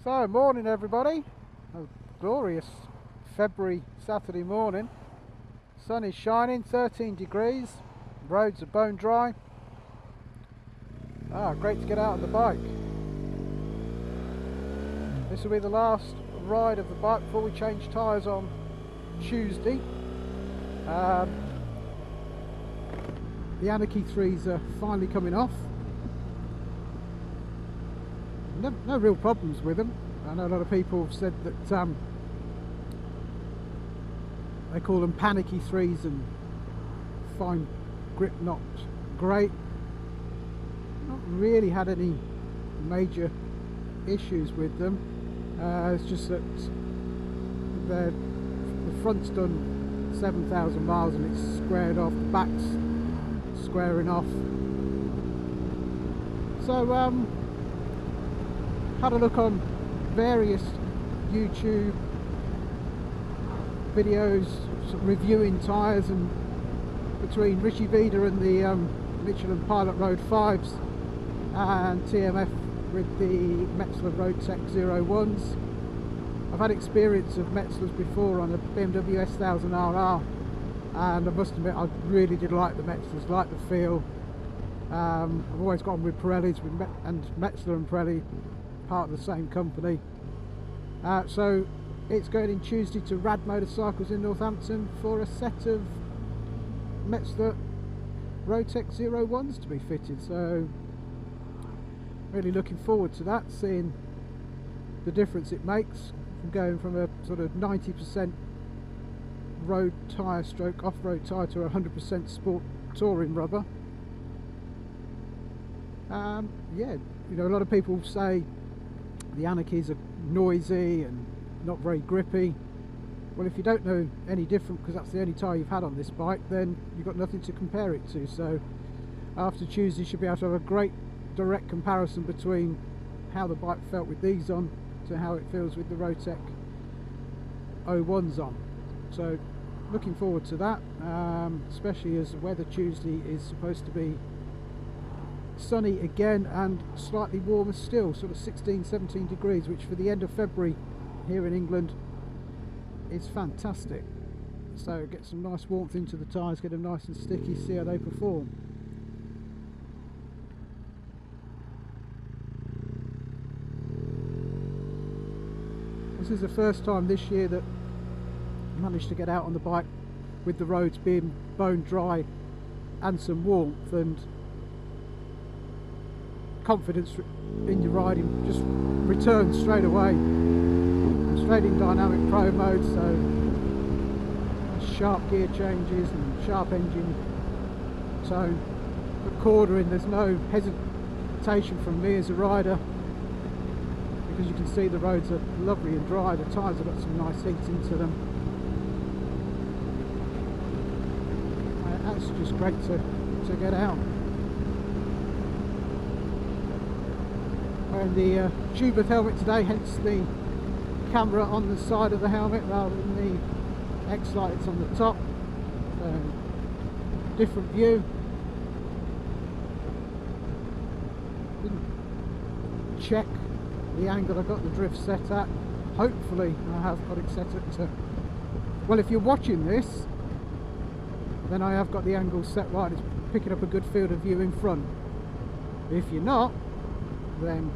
So, morning everybody. A glorious February Saturday morning. Sun is shining, 13 degrees, roads are bone dry. Great to get out on the bike. This will be the last ride of the bike before we change tyres on Tuesday. The Anakee 3s are finally coming off. No real problems with them. I know a lot of people have said that they call them panicky 3s and fine grip not great. Not really had any major issues with them. It's just that the front's done 7,000 miles and it's squared off, the back's squaring off. So had a look on various YouTube videos reviewing tyres, and between Richie Vida and the Michelin Pilot Road 5s and TMF with the Metzeler Roadtec 01s. I've had experience of Metzelers before on a BMW S1000 RR, and I must admit I really did like the Metzelers, like the feel. I've always gone with Pirellis, and Metzeler and Pirelli part of the same company. So it's going in Tuesday to Rad Motorcycles in Northampton for a set of Metzeler Roadtec 01s to be fitted. So really looking forward to that, seeing the difference it makes from going from a sort of 90% road tyre stroke off-road tyre to 100% sport touring rubber. Yeah, you know, a lot of people say the Anakees are noisy and not very grippy. Well, if you don't know any different, because that's the only tyre you've had on this bike, then you've got nothing to compare it to. So after Tuesday you should be able to have a great direct comparison between how the bike felt with these on to how it feels with the Roadtec 01s on. So looking forward to that, especially as the weather Tuesday is supposed to be sunny again and slightly warmer still, sort of 16-17 degrees, which for the end of February here in England is fantastic. So get some nice warmth into the tyres, get them nice and sticky, see how they perform. This is the first time this year that I managed to get out on the bike with the roads being bone dry and some warmth, and confidence in your riding just returns straight away. I'm straight in dynamic pro mode, so sharp gear changes and sharp engine tone. But quartering, there's no hesitation from me as a rider, because you can see the roads are lovely and dry. The tyres have got some nice heat into them. That's just great to get out. Wearing the Schubert helmet today, hence the camera on the side of the helmet rather than the X lights on the top. So different view. Didn't check the angle I got the drift set at. Hopefully I have got it set at to, well, if you're watching this, then I have got the angle set right. It's picking up a good field of view in front. If you're not, then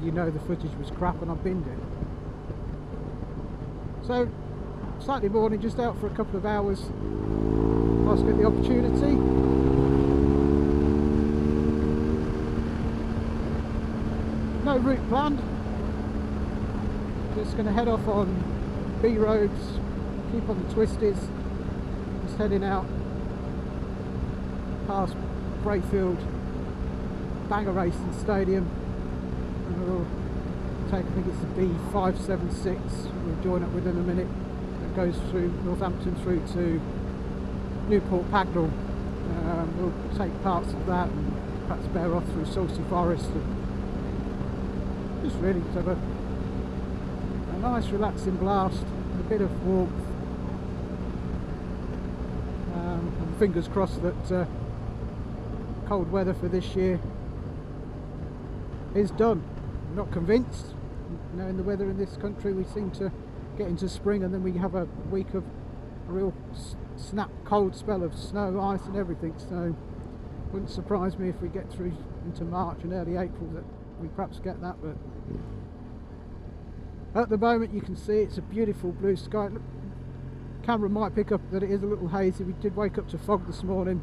you know the footage was crap and I binned it. So Saturday morning, just out for a couple of hours whilst I get the opportunity. No route planned, just going to head off on B roads, keep on the twisties, just heading out past Brayfield Banger Racing Stadium, and we'll take, I think it's the B576, we'll join up with in a minute, that goes through Northampton through to Newport Pagnell. We'll take parts of that and perhaps bear off through Salsey Forest, and just really to have a nice relaxing blast, a bit of warmth, and fingers crossed that cold weather for this year is done. I'm not convinced, You know, in the weather in this country, we seem to get into spring and then we have a week of a real snap cold spell of snow, ice and everything. So wouldn't surprise me if we get through into March and early April that we perhaps get that. But at the moment you can see it's a beautiful blue sky. Look, camera might pick up that it is a little hazy. We did wake up to fog this morning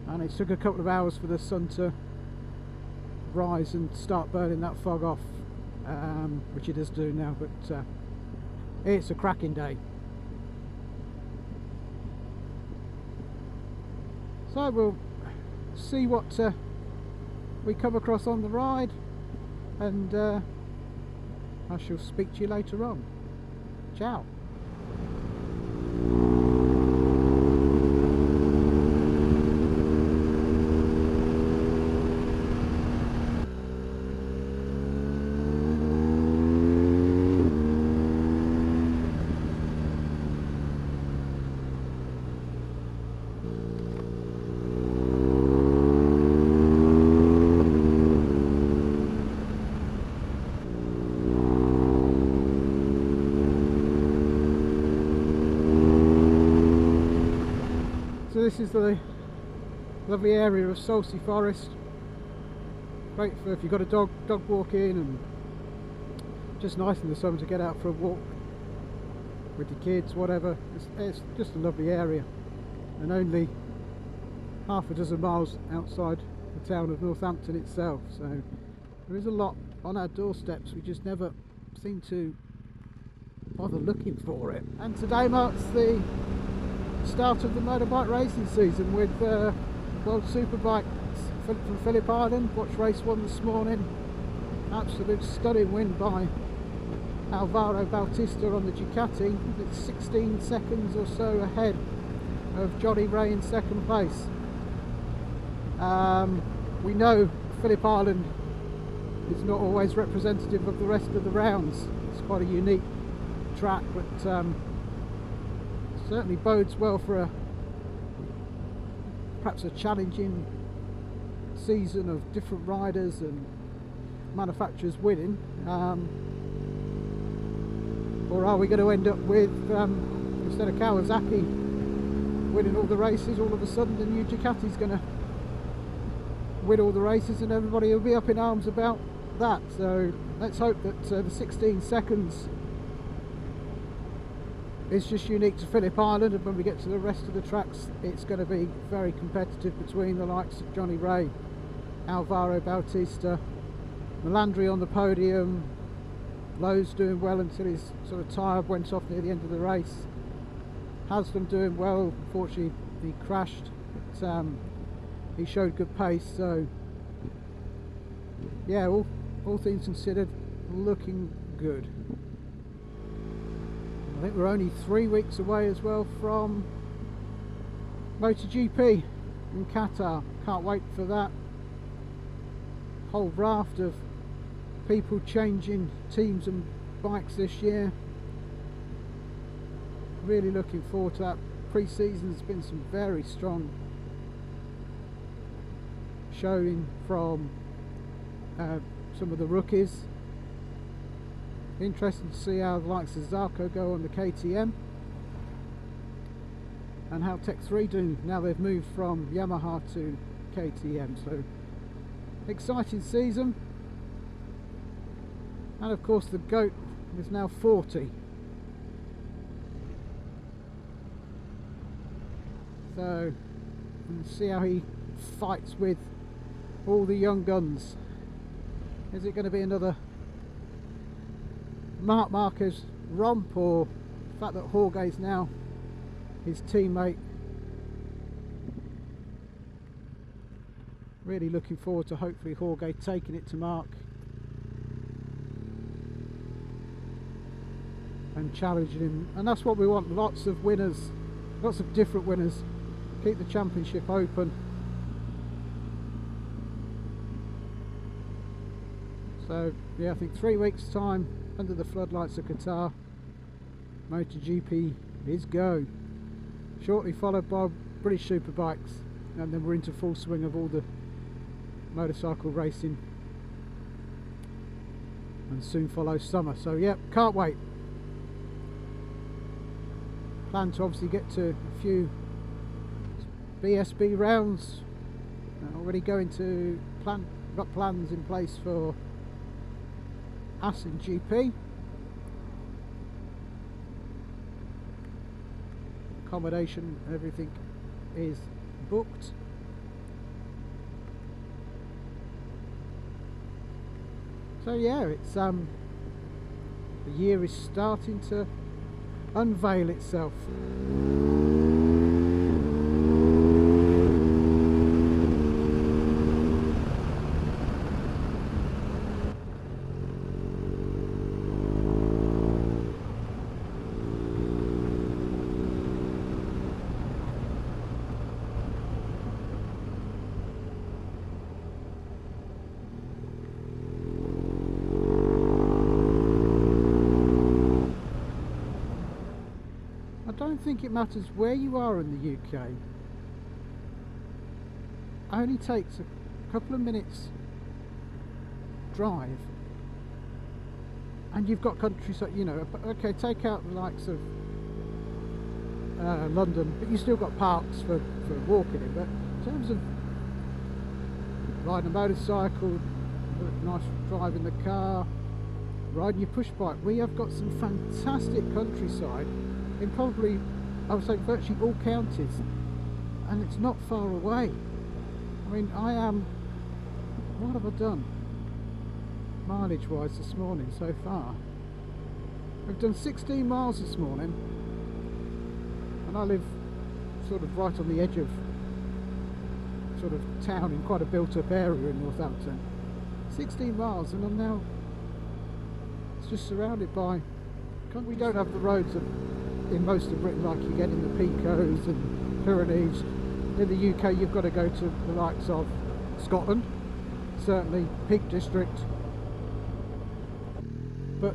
and it took a couple of hours for the sun to rise and start burning that fog off, which it does do now. But it's a cracking day. So we'll see what we come across on the ride, and I shall speak to you later on. Ciao. So this is the lovely area of Salsey Forest. Great for if you've got a dog walking, and just nice in the summer to get out for a walk with your kids, whatever. It's just a lovely area, and only half a dozen miles outside the town of Northampton itself. So there is a lot on our doorsteps. We just never seem to bother looking for it. And today marks the start of the motorbike racing season with World Superbikes from Phillip Island. Watched race 1 this morning. Absolute stunning win by Alvaro Bautista on the Ducati. It's 16 seconds or so ahead of Johnny Ray in second place. We know Phillip Island is not always representative of the rest of the rounds. It's quite a unique track, but certainly bodes well for perhaps a challenging season of different riders and manufacturers winning. Or are we going to end up with, instead of Kawasaki winning all the races, all of a sudden the new Ducati's going to win all the races and everybody will be up in arms about that? So let's hope that the 16 seconds is just unique to Phillip Island, and when we get to the rest of the tracks it's going to be very competitive between the likes of Johnny Ray, Alvaro Bautista, Melandri on the podium, Lowe's doing well until his sort of tyre went off near the end of the race, Haslam doing well. Unfortunately he crashed, but he showed good pace. So yeah, all things considered, looking good. I think we're only 3 weeks away as well from MotoGP in Qatar. Can't wait for that. Whole raft of people changing teams and bikes this year. Really looking forward to that. Pre-season's been some very strong showing from some of the rookies. Interesting to see how the likes of Zarco go on the KTM, and how Tech 3 do now they've moved from Yamaha to KTM. So exciting season, and of course the GOAT is now 40. So we'll see how he fights with all the young guns. Is it going to be another Marc Marquez romp, or the fact that Jorge's now his teammate? Really looking forward to hopefully Jorge taking it to Marc and challenging him, and that's what we want. Lots of winners, lots of different winners. Keep the championship open. So yeah, I think 3 weeks time under the floodlights of Qatar, MotoGP is go. Shortly followed by British Superbikes, and then we're into full swing of all the motorcycle racing. and soon follow summer. So yeah, can't wait. Plan to obviously get to a few BSB rounds. Already going to got plans in place for Assen GP. Accommodation, everything is booked. So yeah, it's the year is starting to unveil itself. I don't think it matters where you are in the UK. It only takes a couple of minutes drive and you've got countryside, you know. Okay, take out the likes of London, but you still got parks for walking in. But in terms of riding a motorcycle, nice driving the car, riding your push bike, we have got some fantastic countryside in probably, I would say, virtually all counties, and it's not far away. I mean, what have I done mileage wise this morning so far? We've done 16 miles this morning, and I live sort of right on the edge of sort of town in quite a built up area in Northampton. 16 miles, and I'm now, it's just surrounded by, we don't have the roads that in most of Britain like you get in the Picos and Pyrenees. In the UK you've got to go to the likes of Scotland, certainly Peak District, but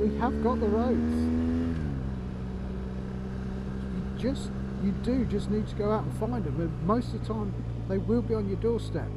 we have got the roads. You do just need to go out and find them, and most of the time they will be on your doorstep.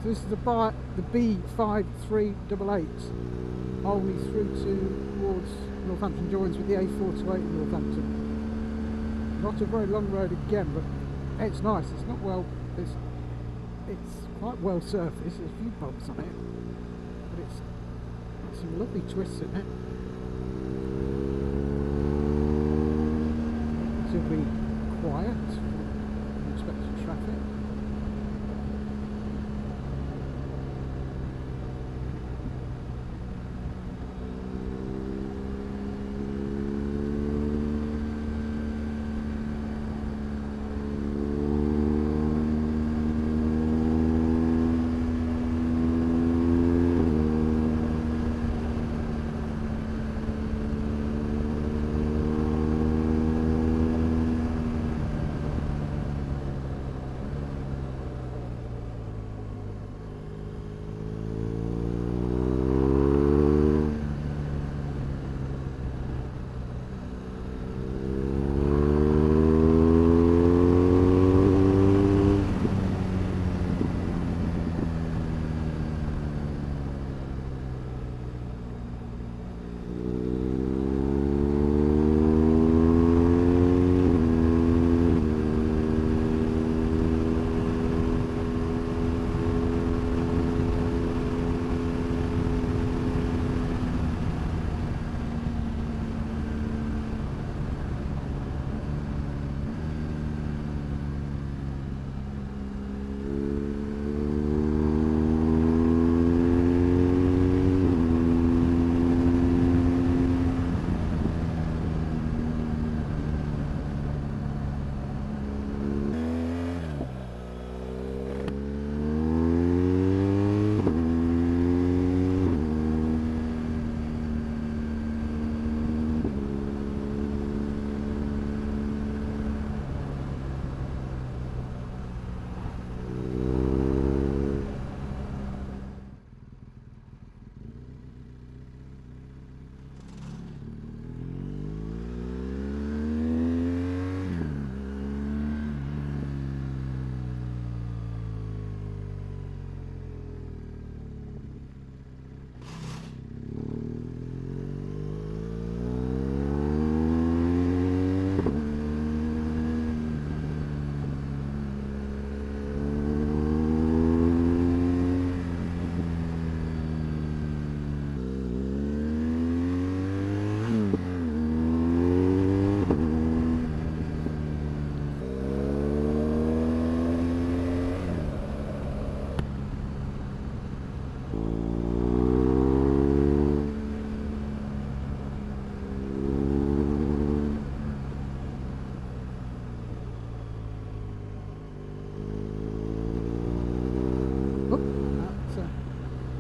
So this is the B5388, only through towards Northampton, joins with the A428 in Northampton. Not a very long road again, but it's nice. It's not well. It's quite well surfaced. There's a few bumps on it, but it's got some lovely twists in it. Relatively quiet, unexpected traffic.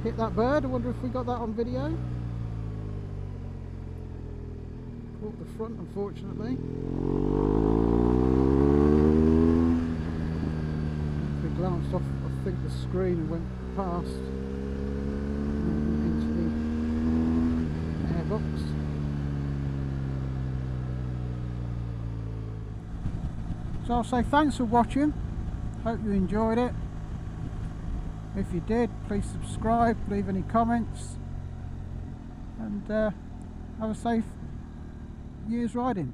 Hit that bird. I wonder if we got that on video. Caught the front, unfortunately. We glanced off, I think, the screen and went past into the airbox. So I'll say thanks for watching. Hope you enjoyed it. If you did, please subscribe, leave any comments, and have a safe year's riding.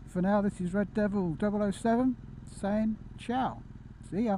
For now, this is Red Devil 007 saying ciao. See ya.